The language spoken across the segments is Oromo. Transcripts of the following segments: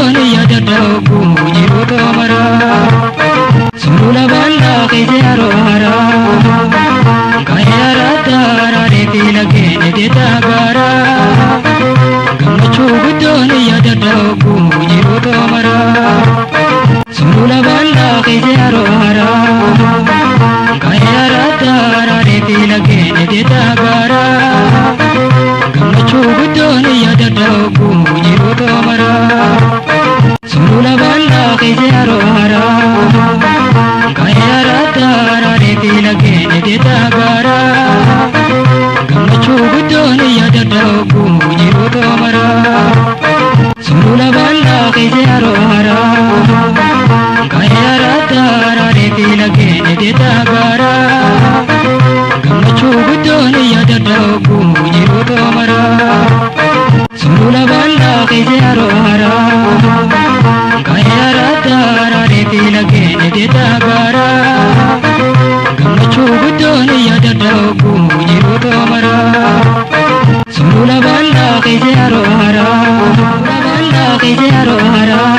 guddoon yaadadhoogu jiru toomara sulula bal'aa keessa yeroo haraa gaayara taaraadhee fi laggeen edeeta gaara gammachuu guddoon yaadadhoogu jiru toomara sulula bal'aa keessa yeroo haraa gaayara taaraadhee fi laggeen edeeta gaara gammachuu guddoon yaadadhoogu jiru toomara sulula bal'aa keessa yeroo haraa gaayara taaraadhee fi laggeen edeeta gaara gammachuu guddoon yaadadhoogu jiru toomara sulula bal'aa keessa yeroo haraa gaayara taaraadhee fi laggeen edeeta gaara gammachuu guddoon yaadadhoogu jiru toomara sulula bal'aa keessa yeroo haraa gaayara taaraadhee fi laggeen edeeta gaara gammachuu guddoon yaadadhoogu jiru toomara sulula bal'aa keessa yeroo haraa keessa yeroo haraa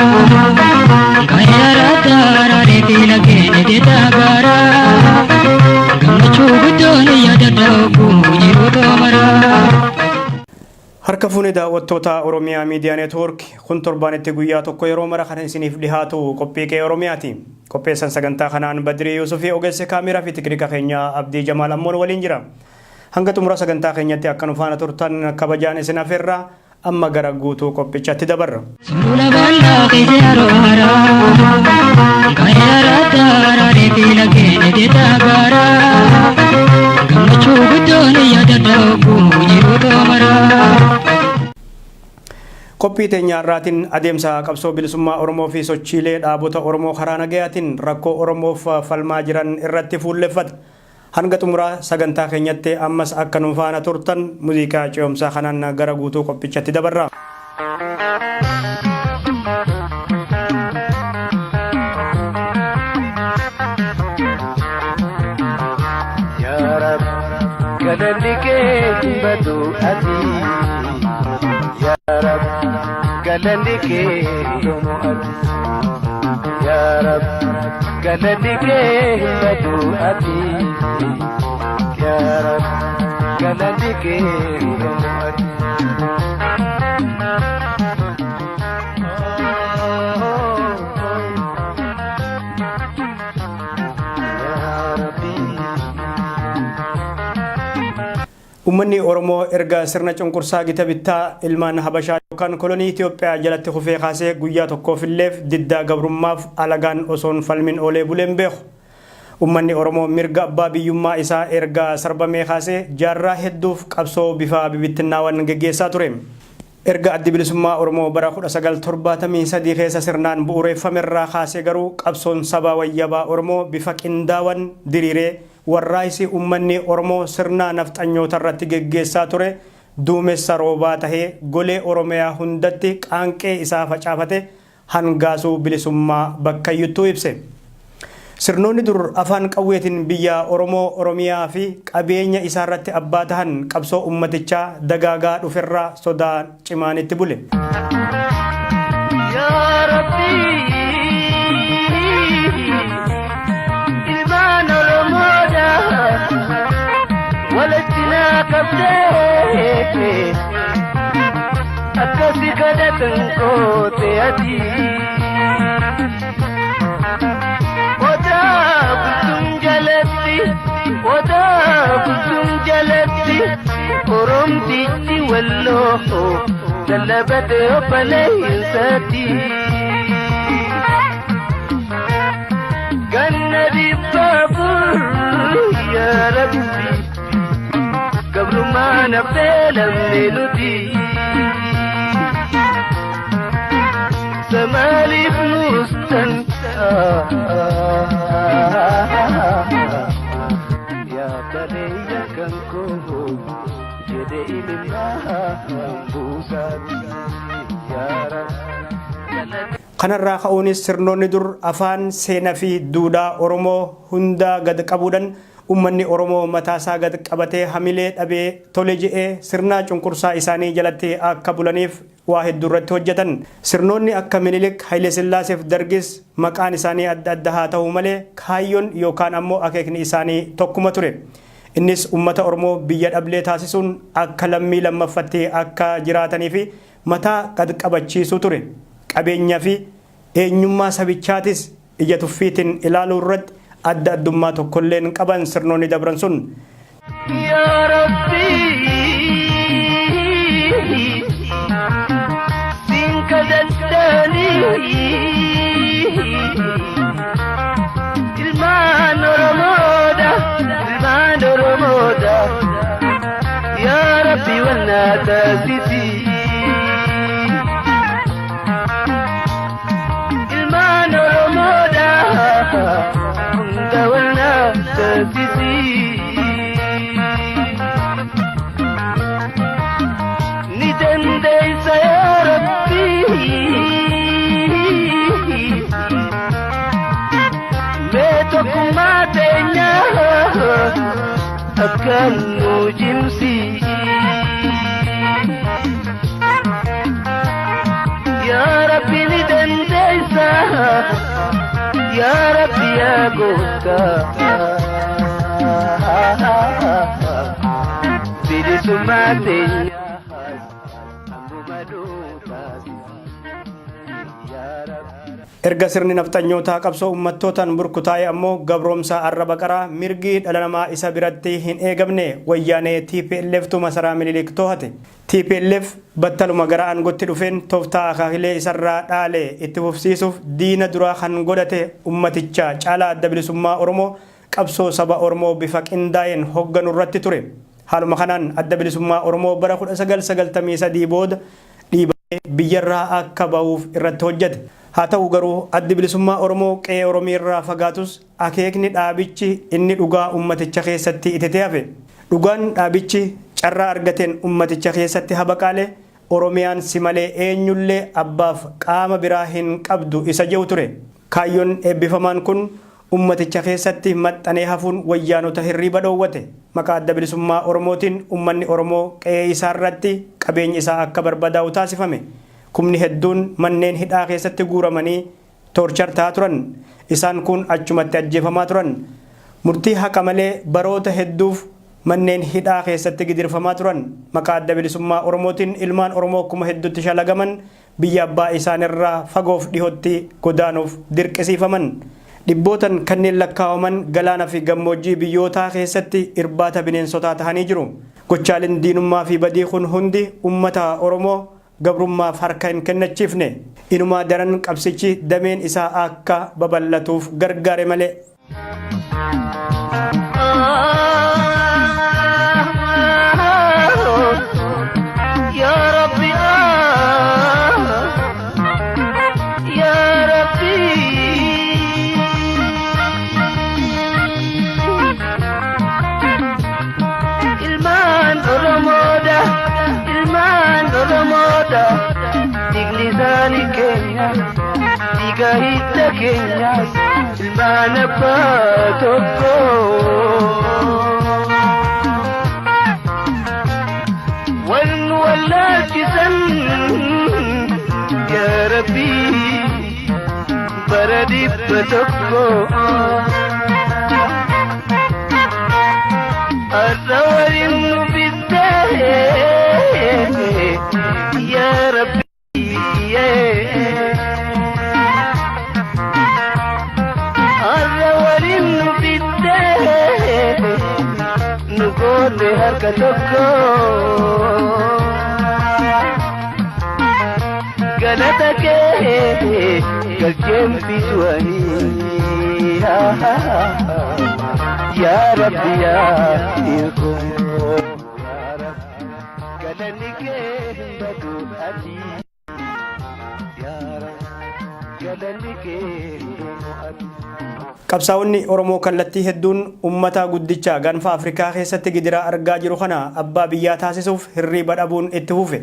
gaayara taaraadhee fi laggeen edeeta gaara gammachuu guddoon yaadadhoogu jiru toomara. Harka fuunee daawwattoota Oromiyaa Miidiyaa Neetwoork kun torbaanitti guyyaa tokko yeroo mara kan isiniif dhihaatu qophii qe'ee Oromiyaati. Qopheessan sagantaa kanaan Badrii Yuusufii ogeessa kaameraa fi tiknika keenya Abdii Jamaal ammoon waliin jira. Hanga xumura sagantaa keenyatti akka nu faana turtan kabajaan isin affeerra amma gara guutuu qophichaatti dabarra. Sulula bal'aa keessa yeroo haraa gaayara taaraadhee fi laggeen edeeta gaara gammachuu guddoon yaadadhoogu jiru toomara. Qophii teenya irraatiin adeemsa qabsoo bilisummaa Oromoo fi sochiilee dhaabota Oromoo karaa nagayaatiin rakkoo Oromoof falmaa jiran irratti fuulleffata. Hanga xumuraa sagantaa keenyatti ammas akka nu faana turtan muuziqaa ce'umsaa kanaan gara guutuu qophichaatti dabarra. Ya Rab galanni kee badu ati Ya Rab galanni kee yomu ati Ya Rab galanni kee badu ati Ya Rab galanni kee yomu ati Uummanni Oromoo erga sirna cunqursaa gita bittaa ilmaan Habashaa yookaan kolonii Itoophiyaa jalatti kufee kaasee guyyaa tokkoof diddaa gabrummaaf alagaan osoon falmin oolee buleen beeku. Uummanni Oromoo mirga abbaa biyyummaa isaa erga sarbamee kaasee jaarraa hedduuf qabsoo bifa bibittinnaawwan geggeessaa ture. Erga addi bilisummaa Oromoo bara 1973 keessa sirnaan bu'uureeffamerraa kaasee garuu qabsoon sabaa wayyabaa Oromoo bifa qindaawan diriiree warraayisi uummanni Oromoo sirna nafxanyoota irratti geggeessaa ture duumessa roobaa tahee golee Oromiyaa hundatti qaanqee isaa facaafate hangaasuu bilisummaa bakkayyuttuu ibse. Sirnoonni dur afaan qawweetiin biyya Oromoo Oromiyaa fi qabeenya isaa irratti abbaa tahan qabsoo ummatichaa dagaagaa dhuferraa sodaa cimaanitti bule. ولتنا كبدي أكسي كدت نقوتي أدي ودا بلتم جلتي ورمتي واللوحو جلبت يبلي ساتي جنبي بابور يا ربي قبل ما نبتل الليلتي سمالي فلوستن يا كليا كنكو جدي لله بوسات يا رب Kanarraa ka'uunis sirnoonni dur afaan seenaa fi duudhaa Oromoo hunda gad qabuudhaan uummanni Oromoo mataasaa gad qabatee hamilee dhabee tole je'ee sirna cunqursaa isaanii jalatti akka bulaniif waa hedduu irratti hojjetan. Sirnoonni akka Minilik, Haile Sillaaseef Dargis maqaan isaanii adda adda haa ta'u malee kaayyoon yookaan ammoo akeekni isaanii tokkuma ture. Innis uummata Oromoo biyya dhablee taasisuun akka lammii lammaffatti akka jiraatanii fi mataa gad qabachiisuu ture. Qabeenyaa fi eenyummaa sabichaatis ija tuffiitiin ilaaluu irratti adda addummaa tokkollee hin qaban sirnoonni dabran sun. Ya Rabbi sinka daddani ilmaan Oromoodha Ya Rabbi wanna taasisi ilmaan Oromoodha hunda wanna taasisi Nidandaysa ya Rabbi Beto kumatenya akan nujimsi Ya Rabbi nidandaysa Ya Rabbi ya Goka Bili sumatenya Erga sirni nafxanyootaa qabsoo ummattootaan burkutaa'e ammoo gabroomsa arraba qaraa mirgi dhala namaa isa biratti hin eegamne wayyaanee TPLF tu masaraa Minilik to'ate. TPLF battaluma gara aangootti dhufeen tooftaa akaakilee isarraa dhaale itti fufsiisuuf diina duraa kan godhate ummaticha caalaa adda bilisummaa Oromoo qabsoo saba Oromoo bifa qindaa'een hoogganu irratti ture. Haaluma kanaan adda bilisummaa Oromoo bara 1993 booda dhiibee biyyarraa akka ba'uuf irratti hojjete. Haa ta'u garuu addi bilisummaa Oromoo qe'ee Oromoo irraa fagaatus akeekni dhaabichi inni dhugaa ummaticha keessatti ititee hafe. Dhugaan dhaabichi carraa argateen ummaticha keessatti habaqaale Oromiyaan si malee eenyullee abbaaf qaama biraa hin qabdu isa jedhu ture. Kaayyoon eebbifamaan kun ummaticha keessatti maxxanee hafuun wayyaanota hirriba dhoowwate. Maqaa adda bilisummaa Oromootiin ummanni Oromoo qe'ee isaa irratti qabeenyi isaa akka barbadaa'u taasifame. Kumni hedduun manneen hidhaa keessatti guuramanii toorchar ta'aa turan. Isaan kun achumatti ajjeefamaa turan. Murtii haqa malee baroota hedduuf manneen hidhaa keessatti gidirfamaa turan. Maqaa adda bilisummaa Oromootiin ilmaan Oromoo kuma hedduutti shalagaman biyya abbaa isaanirraa fagoof dhihootti godaanuuf dirqisiifaman. Dhibbootan kanneen lakkaawaman galaana fi gammoojjii biyyootaa keessatti irbaata bineensotaa tahanii jiru. Gochaaleen diinummaa fi badii kun hundi ummata Oromoo gabrummaaf harka hin kennachiifne. Inumaa daran qabsichi dameen isaa akka babal'atuuf gargaare malee. Ya Rabbi Ya Rabbi ilmaan Oromoodha Diglisani Kenya Diga hidda Kenya ilmaan abbaa tokko والنولاكسن يا ربي بردي بتكو الدورين بالدهي يا ربي الدورين بالدهي نقول هركتكو غلطك كالكم في سواني يا ربي يا إلكم غلطك بدو أتي يا رب غلطك Qabsaa'onni Oromoo kallattii hedduun ummata guddicha gaanfa Afrikaa keessatti gidiraa argaa jiru kana abbaa biyyaa taasisuuf hirriba dhabuun itti fufe.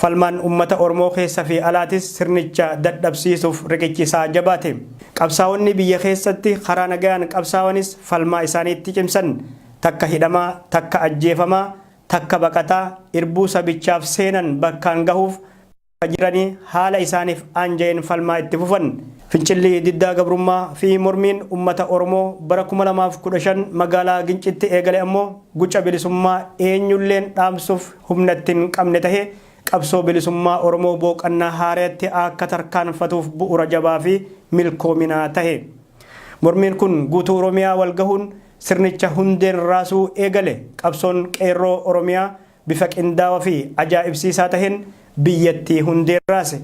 Falmaan ummata Oromoo keessa fi alaatis sirnicha dadhabsiisuuf riqichisaa jabaate. Qabsaa'onni biyya keessatti karaa nagaan qabsaa'anis falmaa isaaniitti cimsan. Takka hidhamaa, takka ajjeefamaa, takka baqataa irbuu sabichaaf seenan bakkaan gahuuf jiranii haala isaaniif aanjeen falmaa itti fufan. Fincilli diddaa gabrummaa fi mormiin ummata Oromoo bara 2015 magaalaa Gincitti eegale ammoo guca bilisummaa eenyulleen dhaamsuuf humnatti hin qabne tahee qabsoo bilisummaa Oromoo booqannaa haareetti akka tarkaanfatuuf bu'uura jabaa fi milkoominaa tahe. Mormiin kun guutuu Oromiyaa walgahuun sirnicha hundeen raasuu eegale. Qabsoon qeerroo Oromiyaa bifa qindaawaa fi ajaa'ibsiisaa taheen biyyattii hundeen raase.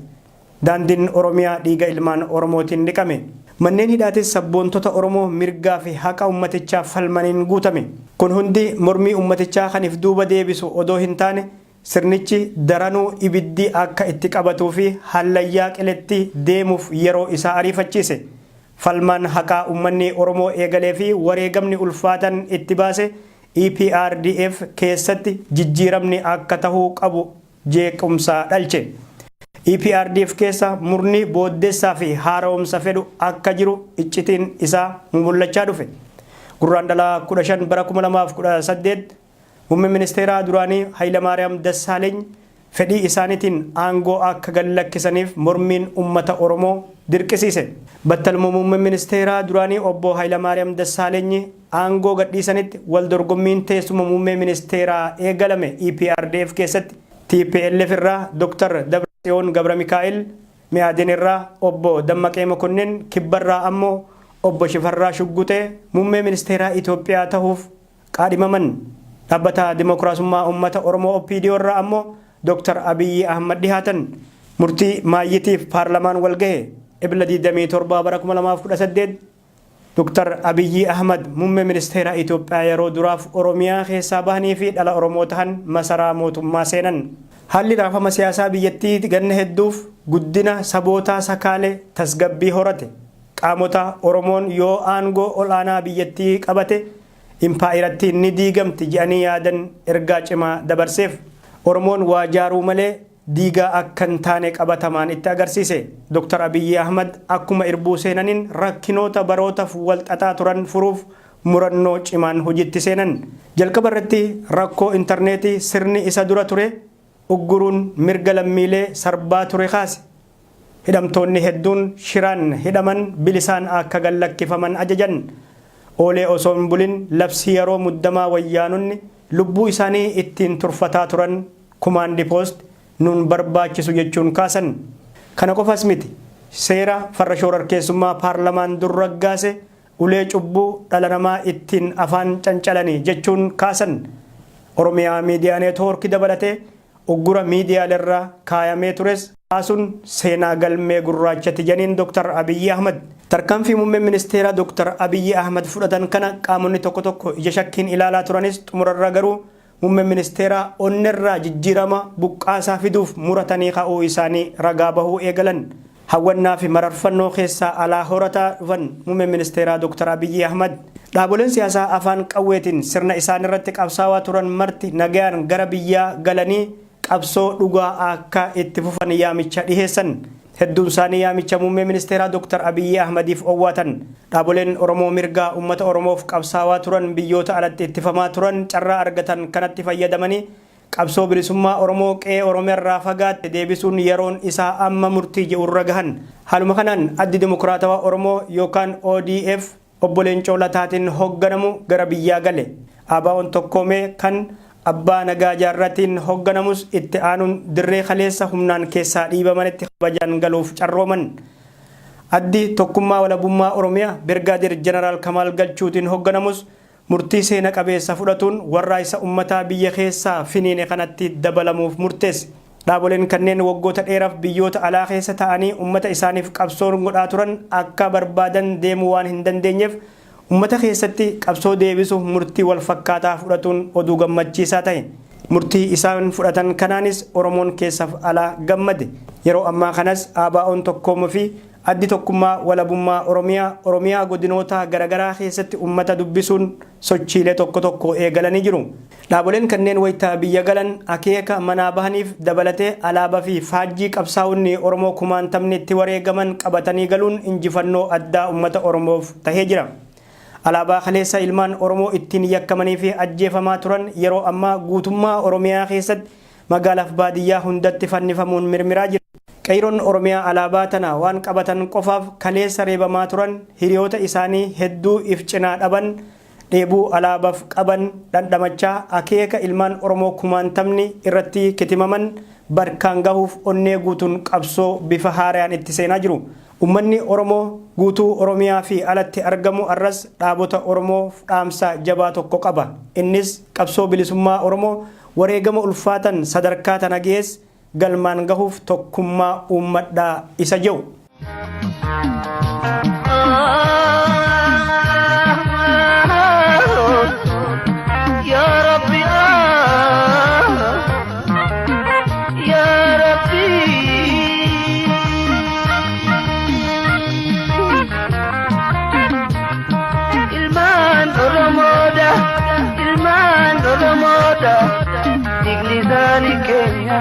Daandiin Oromiyaa dhiiga ilmaan Oromootiin dhiqame. Manneen hidhaatis sabboontota Oromoo mirgaa fi haqa ummatichaa falmaniin guutame. Kun hundi mormii ummatichaa kaniif duuba deebisu odoo hin taane sirnichi daranuu ibiddi akka itti qabatuu fi hallayyaa qiletti deemuuf yeroo isaa ariifachiise. Falmaan haqaa ummanni Oromoo eegalee fi wareegamni ulfaatan itti baase EPRDF keessatti jijjiiramni akka tahuu qabu jeequmsa dhalche. EPRDF keessa murni booddeessaa fi haaromsa fedhu akka jiru iccitiin isaa mul'achaa dhufe. Gurraandhala 15 bara 2018 muummee ministeeraa duraanii Hayilamaariyaam Dassaaleeny fedhii isaaniitiin aangoo akka gallakkisaniif mormiin ummata Oromoo dirqisiise. Battaluma muummee ministeeraa duraanii obbo Hayilamaariyaam Dassaaleeny aangoo gadhiisanitti wal dorgommiin teessuma muummee ministeeraa eegalame EPRDF keessatti TPLF irraa Dr. Dabratsiyoon Gabra Mikaa'el, Mi'aadin irraa obbo Dammaqee Mokonnin, Kibbarraa ammoo obbo Shifarraa Shuggutee muummee ministeeraa Itoophiyaa tahuuf qaadhimaman. Dhaabbata Dimookiraasummaa Uummata Oromoo OPDO irraa ammoo Dr. Abiyyi Ahmad dhihaatan. Murtii maayyitiif paarlamaan walgahe Ebla 27 bara 2018 Dr. Abiyyi Ahmad muummee ministeeraa Itoophiyaa yeroo duraaf Oromiyaa keessaa bahanii fi dhala Oromoo tahan masaraa mootummaa seenan. Haalli raafama siyaasaa biyyattii ganna hedduuf guddina sabootaa sakaalee tasgabbii horate. Qaamota Oromoon yoo aangoo olaanaa biyyattii qabate impaayiratti ni diigamti jedhanii yaadan ergaa cimaa dabarseef. Oromoon waa jaaruu malee diigaa akka hin taane qabatamaan itti agarsiise. Dr. Abiyyi Ahmad akkuma irbuu seenaniin rakkinoota barootaaf wal xaxaa turan furuuf murannoo cimaan hojiitti seenan. Jalqaba irratti rakkoo intarneetii sirni isa dura ture ugguruun mirga lammiilee sarbaa ture kaase. Hidhamtoonni hedduun shiraan hidhaman bilisaan akka gallakkifaman ajajan. Oolee osoo hin bulin labsii yeroo muddamaa wayyaanonni lubbuu isaanii ittiin turfataa turan kumaandi poost nun barbaachisu jechuun kaasan. Kana qofas miti seera farra shororkeessummaa paarlamaan dur raggaase ulee cubbuu dhala namaa ittiin afaan cancalanii jechuun kaasan. Oromiyaa miidiyaa neetwoorkii dabalatee uggura miidiyaalerraa kaayamee tures kaasuun seenaa galmee gurraachatti janiin Dr. Abiyyi Ahmad. Tarkaanfii muummee ministeeraa Dr. Abiyyi Ahmad fudhatan kana qaamonni tokko tokko ija shakkiin ilaalaa turanis xumurarra garuu muummee ministeeraa onnerraa jijjiirama buqqaasaa fiduuf muratanii ka'uu isaanii ragaa bahuu eegalan. Hawwannaa fi mararfannoo keessaa alaa horataa dhufan muummee ministeeraa Dr. Abiyyi Ahmad dhaaboleen siyaasaa afaan qawweetiin sirna isaan irratti qabsaawaa turan marti nagayaan gara biyyaa galanii qabsoo dhugaa akka itti fufan yaamicha dhiheessan. Hedduun isaanii yaamicha muummee ministeeraa Dr. Abiyyi Ahmadiif owwaatan. Dhaaboleen Oromoo mirgaa uummata Oromoof qabsaawaa turan biyyoota alatti ittifamaa turan carraa argatan kanatti fayyadamanii qabsoo bilisummaa Oromoo qe'ee Oromiyaarraa fagaatte deebisuun yeroon isaa amma murtii jedhurra gahan. Haaluma kanaan addi Dimokiraatawaa Oromoo yookaan ODF obbo Leencoo Lataatiin hoogganamu gara biyyaa gale. ABO'n tokkoomee kan abbaa nagaa jaarratiin hoogganamus itti aanuun dirree kaleessa humnaan keessaa dhiibamanitti kabajaan galuuf carrooman. Addi tokkummaa walabummaa Oromiyaa Birgaadir Jeneraal Kamaal Galchuutiin hoogganamus murtii seena qabeessa fudhatuun warraa'isa ummataa biyya keessaa finiine kanatti dabalamuuf murteesse. Dhaaboleen kanneen waggoota dheeraaf biyyoota alaa keessa ta'anii ummata isaaniif qabsoon godhaa turan akka barbaadan deemuu waan hin dandeenyeef ummata keessatti qabsoo deebisuuf murtii wal fakkaataa fudhatuun oduu gammachiisaa ta'e. Murtii isaan fudhatan kanaanis Oromoon keessaaf alaa gammade. Yeroo ammaa kanas ABO'n tokkoomuu fi addi tokkummaa walabummaa Oromiyaa godinoota garaagaraa keessatti ummata dubbisuun sochiilee tokko tokko eegalanii jiru. Dhaaboleen kanneen wayitaa biyya galan akeeka manaa bahaniif dabalatee alaabaa fi faajjii qabsaa'onni Oromoo kumaantamni itti wareegaman qabatanii galuun injifannoo addaa ummata Oromoof tahee jira. Alaabaa kaleessa ilmaan Oromoo ittiin yakkamanii fi ajjeefamaa turan yeroo ammaa guutummaa Oromiyaa keessatti magaalaaf baadiyyaa hundatti fannifamuun mirmiraa jira. Qeeroon Oromiyaa alaabaa tana waan qabatan qofaaf kaleessa reebamaa turan hiriyoota isaanii hedduu if cinaa dhaban dheebuu alaabaaf qaban dhandhamachaa akeeka ilmaan Oromoo kumaantamni irratti kitimaman barkaan gahuuf onnee guutuun qabsoo bifa haaraan itti seenaa jiru. Ummanni Oromoo guutuu Oromiyaa fi alatti argamu arras dhaabota Oromoo dhaamsa jabaa tokko qaba. Innis qabsoo bilisummaa Oromoo wareegama ulfaatan sadarkaa tana geesse galmaan gahuuf tokkummaa uummadhaa isa jiru. Dignisani Kenya,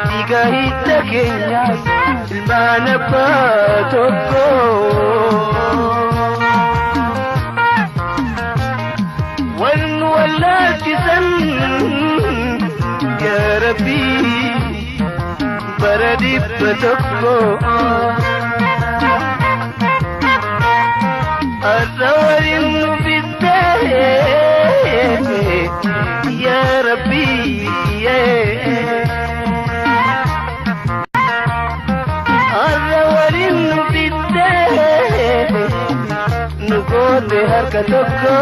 diga hita Kenya, ilmana patoko. Wan wala kisan, ya Rabbi, baradi patoko. Asawarin nubitahe. Ya Rabbi, Arrawarin nubite, nugote harkatoko.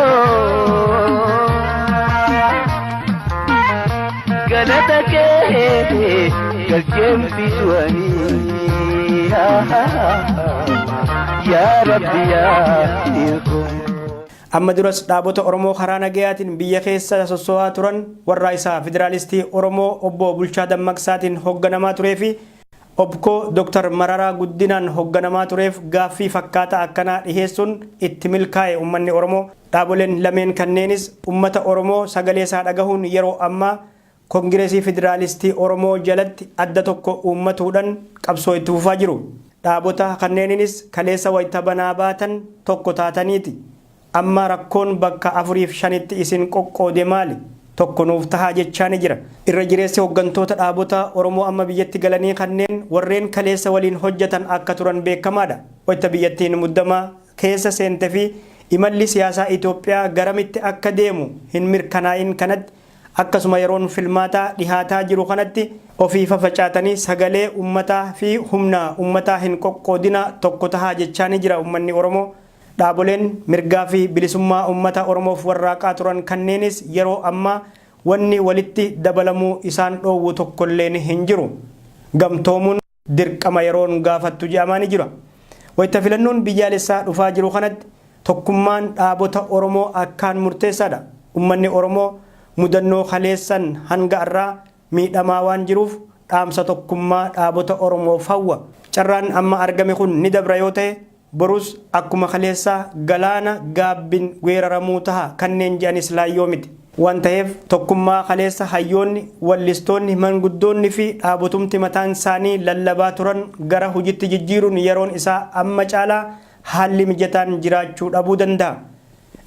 Galata ke, galchem bisuani. Ya Rabbi ya ilkum. Amma duras dhaabota Oromoo karaa nagayaatiin biyya keessa sosso'aa turan warra isaa Federaalistii Oromoo obbo Bulchaa Dammaqsaatiin hoogganamaa turee fi obbo Dr. Mararaa Guddinaan hoogganamaa tureef gaaffii fakkaataa akkanaa dhiheessuun itti milkaa'e uummanni Oromoo. Dhaaboleen lameen kanneenis uummata Oromoo sagalee isaa dhagahuun yeroo ammaa Kongireesii Federaalistii Oromoo jalatti adda tokko uummatuudhaan qabsoo itti fufaa jiru. Dhaabota kanneeninis kaleessa wayita banaa baatan tokko taataniiti. Amma rakkoon bakka 4-5tti isin qoqqoode maali? Tokko nuuf tahaa jechaa ni jira. Irra jireessi hooggantoota dhaabota Oromoo amma biyyatti galanii kanneen warreen kaleessa waliin hojjetan akka turan beekamaadha. Wayita biyyattiin muddamaa keessa seente fi imalli siyaasaa Itoophiyaa garamitti akka deemu hin mirkanaa'in kanatti akkasuma yeroon filmaataa dhihaataa jiru kanatti ofii fafacaatanii sagalee uummataa fi humna uummataa hin qoqqoodina tokko tahaa jechaa ni jira uummanni Oromoo. Dhaaboleen mirgaa fi bilisummaa uummata Oromoof warraaqaa turan kanneenis yeroo ammaa wanni walitti dabalamuu isaan dhoowwu tokkolleen hin jiru. Gamtoomuun dirqama yeroon gaafattu jedhamaa ni jira. Wayita filannoon biyyaalessaa dhufaa jiru kanatti tokkummaan dhaabota Oromoo akkaan murteessaadha. Uummanni Oromoo mudannoo kaleessan hanga irraa miidhamaa waan jiruuf dhaamsa tokkummaa dhaabota Oromoof hawwa. Carraan amma argame kun ni dabra yoo ta'e borus akkuma kaleessaa galaana gaabbin weeraramuu taha kanneen jedhanis laayyoo miti. Waan ta'eef tokkummaa kaleessa hayyoonni wallistoonni manguddoonni fi dhaabotumti mataan isaanii lallabaa turan gara hojiitti jijjiiruun yeroon isaa amma caalaa haalli mijataan jiraachuu dhabuu danda'a.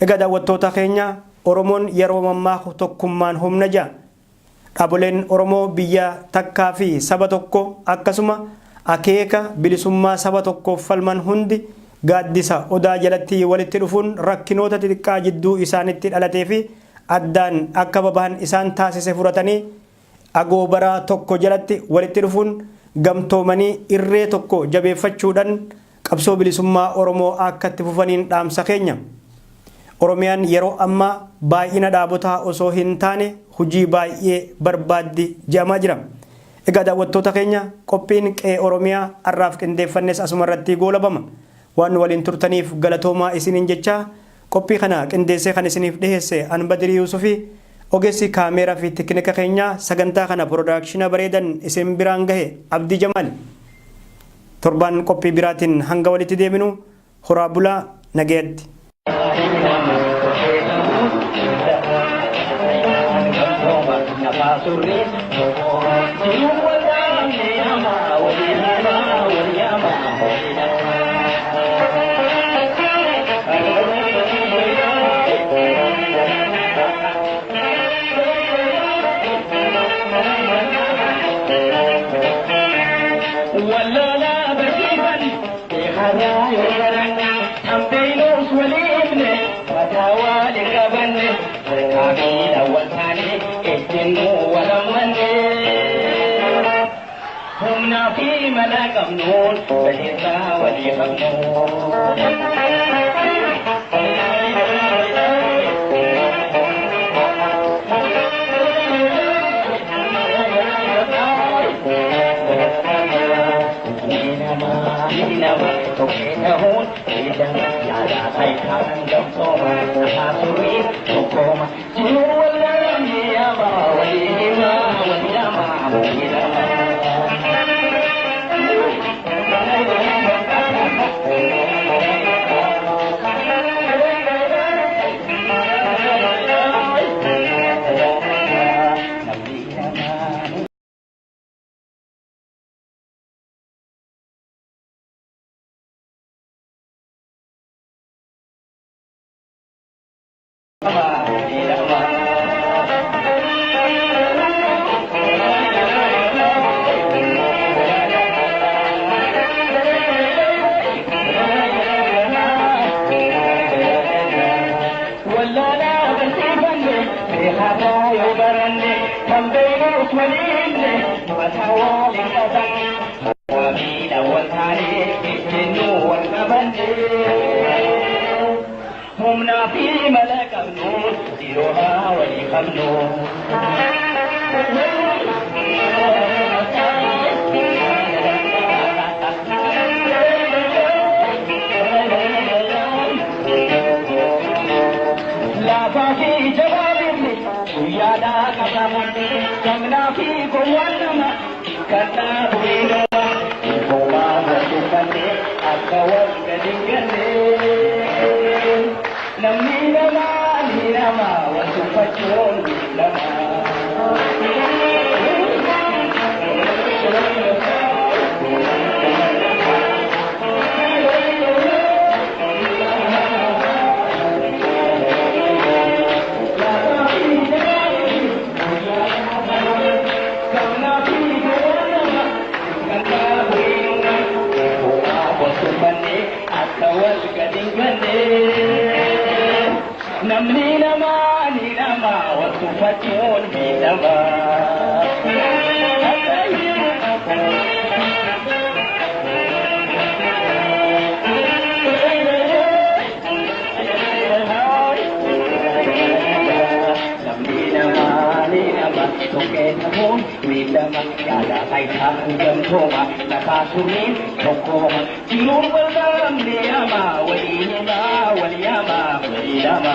Egaa daawwattoota keenya Oromoon yeroo mammaaku tokkummaan humna ja'a. Dhaaboleen Oromoo biyya takkaa fi saba tokko akkasuma akeeka bilisummaa saba tokkoof falman hundi gaaddisa odaa jalatti walitti dhufuun rakkinoota xixiqqaa jidduu isaanitti dhalatee fi addaan akka babahan isaan taasise furatanii agoobaraa tokko jalatti walitti dhufuun gamtoomanii irree tokko jabeeffachuudhaan qabsoo bilisummaa Oromoo akka itti fufaniin dhaamsa keenya. Oromiyaan yeroo ammaa baay'ina dhaabotaa osoo hin taane hojii baay'ee barbaaddi jedhamaa jira. Egaa daawwattoota keenya qophiin qe'ee Oromiyaa har'aaf qindeeffannes asuma irratti goolabama. Waan waliin turtaniif galatoomaa isiniin jecha qophii kana qindeessee kan isiniif dhiheesse an Badirii Yuusufii ogeessi kaameeraa fi teeknika keenya sagantaa kana piroodaakshina bareedan isin biraan gahe Abdii Jamaal. Torbaan qophii biraatiin hanga walitti deeminu horaa bulaa nagayetti. humna fi mala qabnuun baleessaa walii qabnuun. Tokeetahun sidang yada saikanan gamsoma nakasuri tokoma jiwalan yama walima walama walama humna fi malak abnun siroha wali khamnun la fahi jawabni yada kasamni jamna fi qawlama kana buino Oma bertukane akawal kadingane Namni nama ni nama wasu pacon nama Namni nama ni nama wasu pacon nama Widama yada kaitan jantoma nakasurin tokoma Jirun walam liyama waliyama waliyama waliyama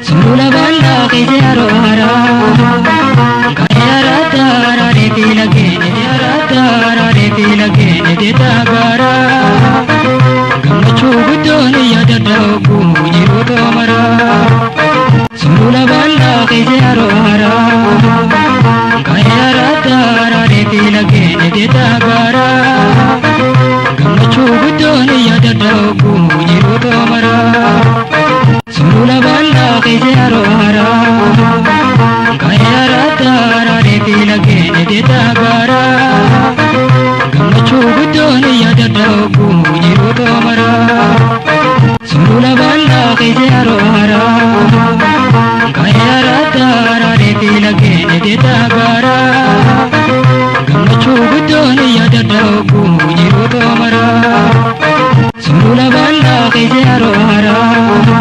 Surula balla khizaro hara Gayara tara re pilagene Yara tara re pilagene Deta gara Gamachu gudoni yada dauku Jiru tomara Surula balla khizaro hara Gayara tara re pilagene Deta gara Gamachu gudoni yada dauku Jiru tomara Surula balla khizaro hara Gayara tara re pilagene Deta gara Gamachu gudoni yada dauku Jiru tomara Surula balla khizaro hara Gayara tara re pilagene deeta gaara gammachuu guddoon yaadadha ogguu jiru toomara sulula bal'aa keessa yeroo haaraa